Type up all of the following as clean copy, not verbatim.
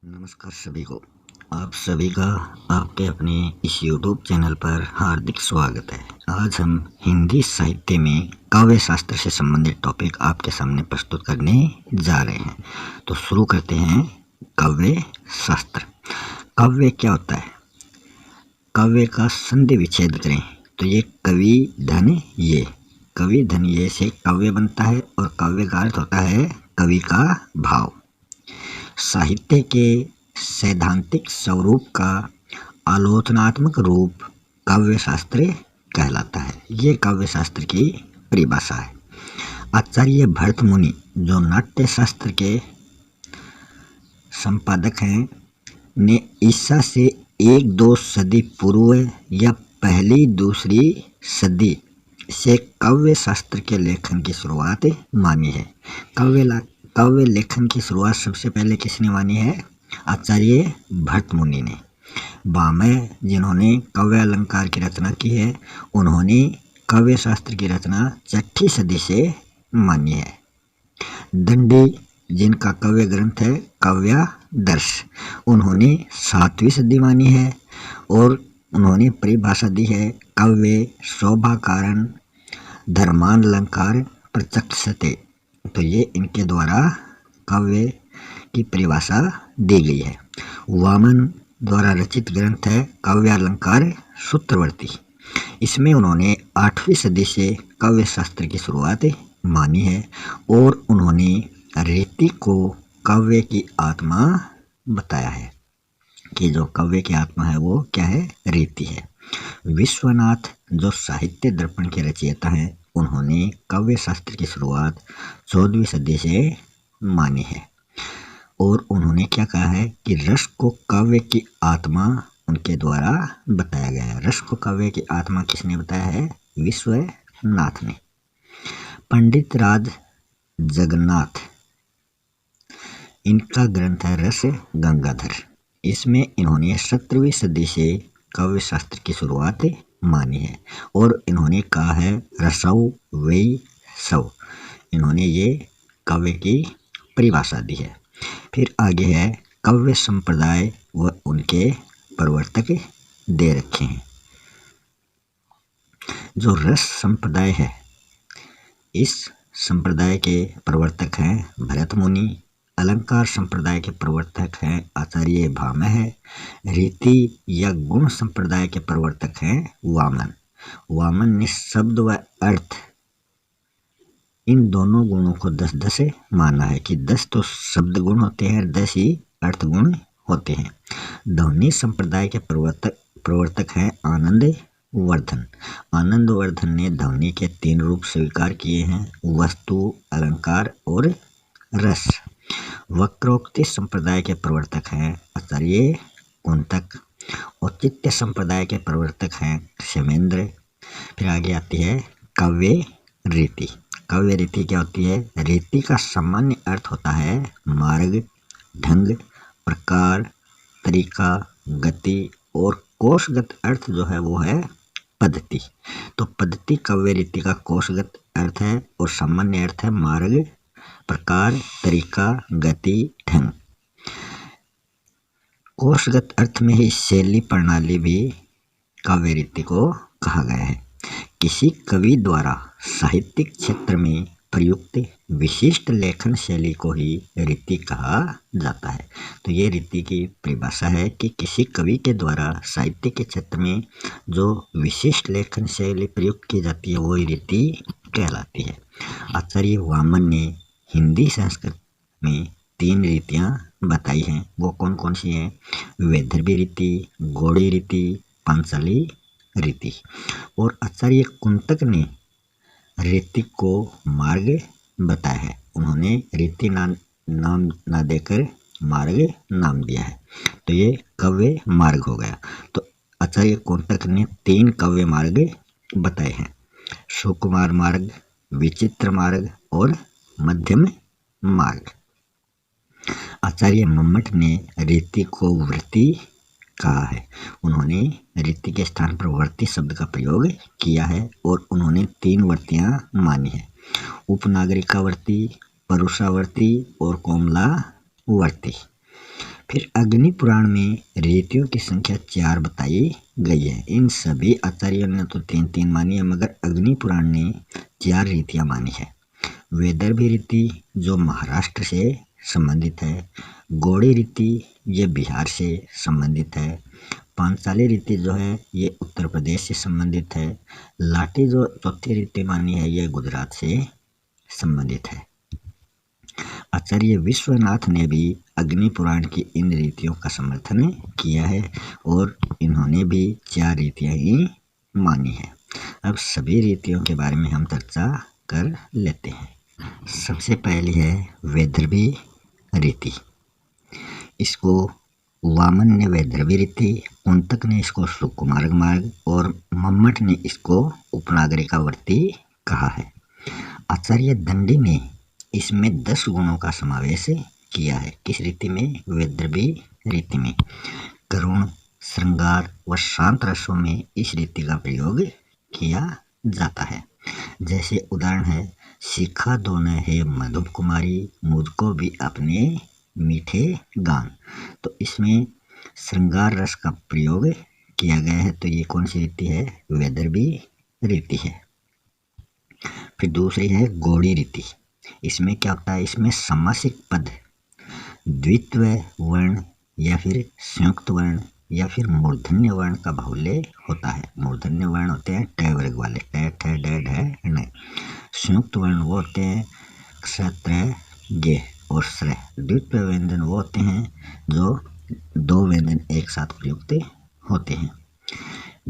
नमस्कार सभी को। आप सभी का आपके अपने इस YouTube चैनल पर हार्दिक स्वागत है। आज हम हिंदी साहित्य में काव्य शास्त्र से संबंधित टॉपिक आपके सामने प्रस्तुत करने जा रहे हैं। तो शुरू करते हैं। काव्य शास्त्र। काव्य क्या होता है? काव्य का संधि विच्छेद करें तो ये कवि धन ये, कवि धन ये से काव्य बनता है और काव्य का अर्थ होता है कवि का भाव। साहित्य के सैद्धांतिक स्वरूप का आलोचनात्मक रूप काव्य शास्त्र कहलाता है। ये काव्य शास्त्र की परिभाषा है। आचार्य भरत मुनि जो नाट्य शास्त्र के संपादक हैं ने ईसा से 1-2 सदी पूर्व या पहली दूसरी सदी से काव्य शास्त्र के लेखन की शुरुआत मानी है। काव्य लेखन की शुरुआत सबसे पहले किसने मानी है? आचार्य भरत मुनि ने। भामह जिन्होंने काव्य अलंकार की रचना की है, उन्होंने काव्य शास्त्र की रचना 6ठी सदी से मानी है। दंडी जिनका काव्य ग्रंथ है काव्यादर्श, उन्होंने 7वीं सदी मानी है और उन्होंने परिभाषा दी है काव्य शोभा कारण धर्मान अलंकार प्रत्यक्षते। तो ये इनके द्वारा काव्य की परिभाषा दी गई है। वामन द्वारा रचित ग्रंथ है काव्यालंकार सूत्रवर्ती। इसमें उन्होंने 8वीं सदी से काव्य शास्त्र की शुरुआत मानी है और उन्होंने रीति को काव्य की आत्मा बताया है कि जो काव्य की आत्मा है वो क्या है? रीति है। विश्वनाथ जो साहित्य दर्पण के रचयिता हैं, उन्होंने काव्य शास्त्र की शुरुआत 14वीं सदी से मानी है और उन्होंने क्या कहा है कि रस को काव्य की आत्मा उनके द्वारा बताया गया है। रस को काव्य की आत्मा किसने बताया है? विश्वनाथ ने। पंडित राज जगन्नाथ, इनका ग्रंथ है रस गंगाधर। इसमें इन्होंने 17वीं सदी से काव्य शास्त्र की शुरुआत मानी है और इन्होंने कहा है रसौ वै सौ। इन्होंने ये काव्य की परिभाषा दी है। फिर आगे है काव्य संप्रदाय व उनके प्रवर्तक दे रखे हैं। जो रस संप्रदाय है, इस संप्रदाय के प्रवर्तक हैं भरत मुनि। अलंकार संप्रदाय के प्रवर्तक हैं आचार्य भामह। रीति या गुण संप्रदाय के प्रवर्तक हैं वामन। वामन ने शब्द व अर्थ इन दोनों गुणों को 10-10 माना है कि 10 तो शब्द गुण होते हैं, 10 ही अर्थ गुण होते हैं। ध्वनि संप्रदाय के प्रवर्तक हैं आनंद वर्धन। आनंद वर्धन ने ध्वनि के 3 रूप स्वीकार किए हैं, वस्तु, अलंकार और रस। वक्रोक्ति संप्रदाय के प्रवर्तक हैं आचार्य कुंतक। औचित्य संप्रदाय के प्रवर्तक हैं क्षेमेंद्र। फिर आगे आती है काव्य रीति। काव्य रीति क्या होती है? रीति का सामान्य अर्थ होता है मार्ग, ढंग, प्रकार, तरीका, गति और कोशगत अर्थ जो है वो है पद्धति। तो पद्धति काव्य रीति का कोशगत अर्थ है और सामान्य अर्थ है मार्ग, प्रकार, तरीका, गति, ढंग। कोशगत अर्थ में ही शैली प्रणाली भी काव्य रीति को कहा गया है। किसी कवि द्वारा साहित्यिक क्षेत्र में प्रयुक्त विशिष्ट लेखन शैली को ही रीति कहा जाता है। तो ये रीति की परिभाषा है कि किसी कवि के द्वारा साहित्य के क्षेत्र में जो विशिष्ट लेखन शैली प्रयुक्त की जाती है वो रीति कहलाती है। आचार्य वामन ने हिंदी संस्कृत में 3 रीतियाँ बताई हैं। वो कौन कौन सी हैं? वैदर्भी रीति, गौड़ी रीति, पांचाली रीति। और आचार्य कुंतक ने रीति को मार्ग बताया है। उन्होंने रीति नाम ना देकर मार्ग नाम दिया है। तो ये काव्य मार्ग हो गया। तो आचार्य कुंतक ने 3 काव्य मार्ग बताए हैं, सुकुमार मार्ग, विचित्र मार्ग और मध्यम मार्ग। आचार्य मम्मट ने रीति को वृत्ति कहा है। उन्होंने रीति के स्थान पर वर्ती शब्द का प्रयोग किया है और उन्होंने 3 वर्तियाँ मानी है, उपनागरिकावर्ती, परुषावर्ती और कोमलावर्ती। फिर अग्नि पुराण में रीतियों की संख्या 4 बताई गई है। इन सभी आचार्यों ने तो 3-3 मानी है, मगर अग्नि पुराण ने 4 रीतियां मानी है। वैदर्भी रीति जो महाराष्ट्र से संबंधित है, गौड़ी रीति ये बिहार से संबंधित है, पांचाली रीति जो है ये उत्तर प्रदेश से संबंधित है, लाठी जो चौथी रीति मानी है ये गुजरात से संबंधित है। आचार्य विश्वनाथ ने भी अग्नि पुराण की इन रीतियों का समर्थन किया है और इन्होंने भी 4 रीतियां ही मानी है। अब सभी रीतियों के बारे में हम चर्चा कर लेते हैं। सबसे पहली है वैदर्भी रीति। इसको वामन ने वैदर्भी रीति, कुंतक ने इसको सुकुमार मार्ग और मम्मट ने इसको उपनागरिकावर्ती कहा है। आचार्य दंडी ने इसमें 10 गुणों का समावेश किया है। किस रीति में? वैदर्भी रीति में। करुण, श्रृंगार व शांत रसों में इस रीति का प्रयोग किया जाता है। जैसे उदाहरण है, सिखा दो न है मधुप कुमारी, मुझको भी अपने मीठे गान। तो इसमें श्रृंगार रस का प्रयोग किया गया है। तो ये कौन सी रीति है? वैदर्भी रीति है। फिर दूसरी है गौड़ी रीति। इसमें क्या होता है? इसमें समासिक पद द्वित्व वर्ण या फिर संयुक्त वर्ण या फिर मूर्धन्य वर्ण का बाहुल्य होता है। मूर्धन्य वर्ण होते हैं ट वर्ग वाले, ट, ठ, ड, ढ, ण। संयुक्त वर्ण वो होते हैं क्ष, त्र, गे और श्र। द्वित्व व्यंजन वो होते हैं जो 2 व्यंजन एक साथ प्रयुक्त होते हैं।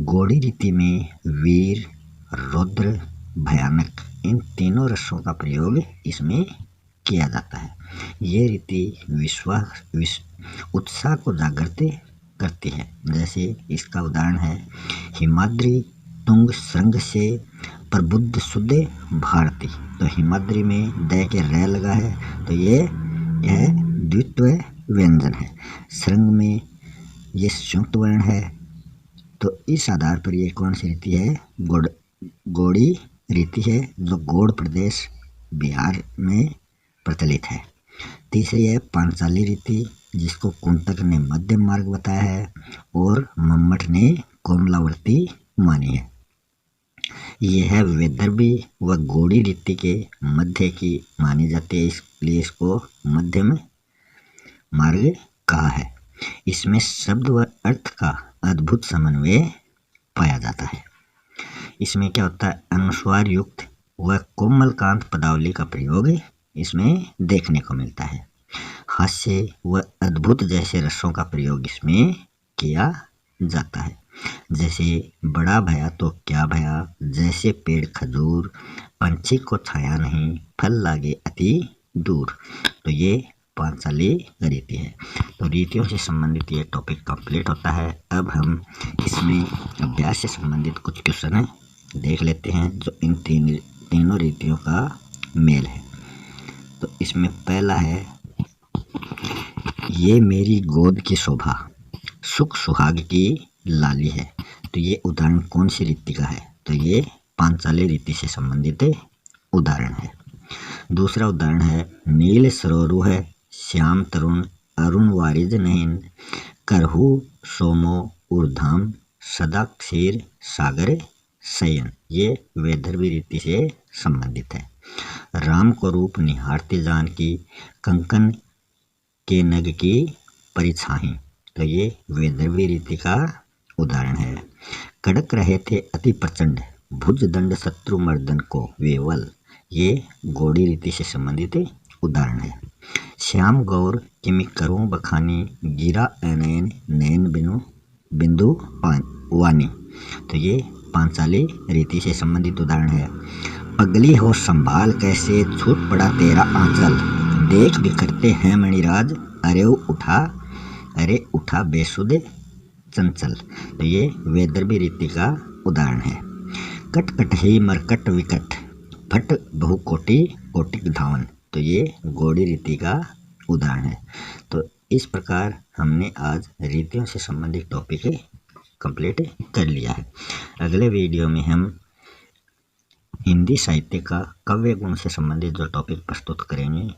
गौड़ी रीति में वीर, रौद्र, भयानक इन तीनों रसों का प्रयोग इसमें किया जाता है। ये रीति उत्साह को जागृत करती है। जैसे इसका उदाहरण है, हिमाद्री तुंग श्रृंग से प्रबुद्ध शुद्ध भारती। तो हिमाद्री में द के र लगा है, तो यह द्वित्व व्यंजन है। श्रृंग में ये संयुक्त वर्ण है। तो इस आधार पर ये कौन सी रीति है? गौड़ी रीति है, जो गौड़ प्रदेश बिहार में प्रचलित है। तीसरी है पांचाली रीति, जिसको कुंतक ने मध्यम मार्ग बताया है और मम्मट ने कोमलावर्ती मानी है। यह है वैदर्भी व गौड़ी रीति के मध्य की मानी जाती है, इसलिए इसको मध्यम मार्ग कहा है। इसमें शब्द व अर्थ का अद्भुत समन्वय पाया जाता है। इसमें क्या होता है? अनुस्वार युक्त व कोमलकांत पदावली का प्रयोग इसमें देखने को मिलता है। हास्य व अद्भुत जैसे रसों का प्रयोग इसमें किया जाता है। जैसे बड़ा भया तो क्या भया, जैसे पेड़ खजूर, पंछी को छाया नहीं, फल लागे अति दूर। तो ये पांचाली रीति है। तो रीतियों से संबंधित ये टॉपिक कंप्लीट होता है। अब हम इसमें अभ्यास से संबंधित कुछ क्वेश्चन देख लेते हैं जो इन तीनों रीतियों का मेल है। तो इसमें पहला है, ये मेरी गोद की शोभा, सुख सुहाग की लाली है। तो ये उदाहरण कौन सी रीति का है? तो ये पांचाली रीति से संबंधित उदाहरण है। दूसरा उदाहरण है, नील सरोरु है, श्याम तरुण, अरुण वारिज नयन, करहु सोमो ऊर्धाम, सदा क्षीर सागर शयन। ये वैदर्भी रीति से संबंधित है। राम को रूप निहारती जान की, कंकन के नग की परिछाही। तो ये वैदर्भी रीति का उदाहरण है। कड़क रहे थे अति प्रचंड, भुज दंड शत्रु मर्दन को वेवल। ये गौड़ी रीति से संबंधित उदाहरण है। श्याम गौर किमि करूं बखानी, गिरा अनयन नयन बिंदु वानी। तो ये पांचाली रीति से संबंधित उदाहरण है। पगली हो संभाल कैसे, छूट पड़ा तेरा आंचल, देख बिखरते हैं मणिराज, अरे उठा बेसुध चंचल। तो ये वैदर्भी रीति का उदाहरण है। कट कट ही मरकट विकट, फट बहुकोटि कोटिक धावन। तो ये गौड़ी रीति का उदाहरण है। तो इस प्रकार हमने आज रीतियों से संबंधित टॉपिक कंप्लीट कर लिया है। अगले वीडियो में हम हिंदी साहित्य का काव्य गुण से संबंधित जो टॉपिक प्रस्तुत करेंगे,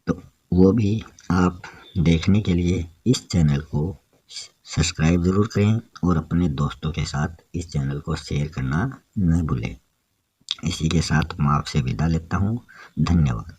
तो वो भी आप देखने के लिए इस चैनल को सब्सक्राइब ज़रूर करें और अपने दोस्तों के साथ इस चैनल को शेयर करना न भूलें। इसी के साथ मैं आपसे विदा लेता हूँ। धन्यवाद।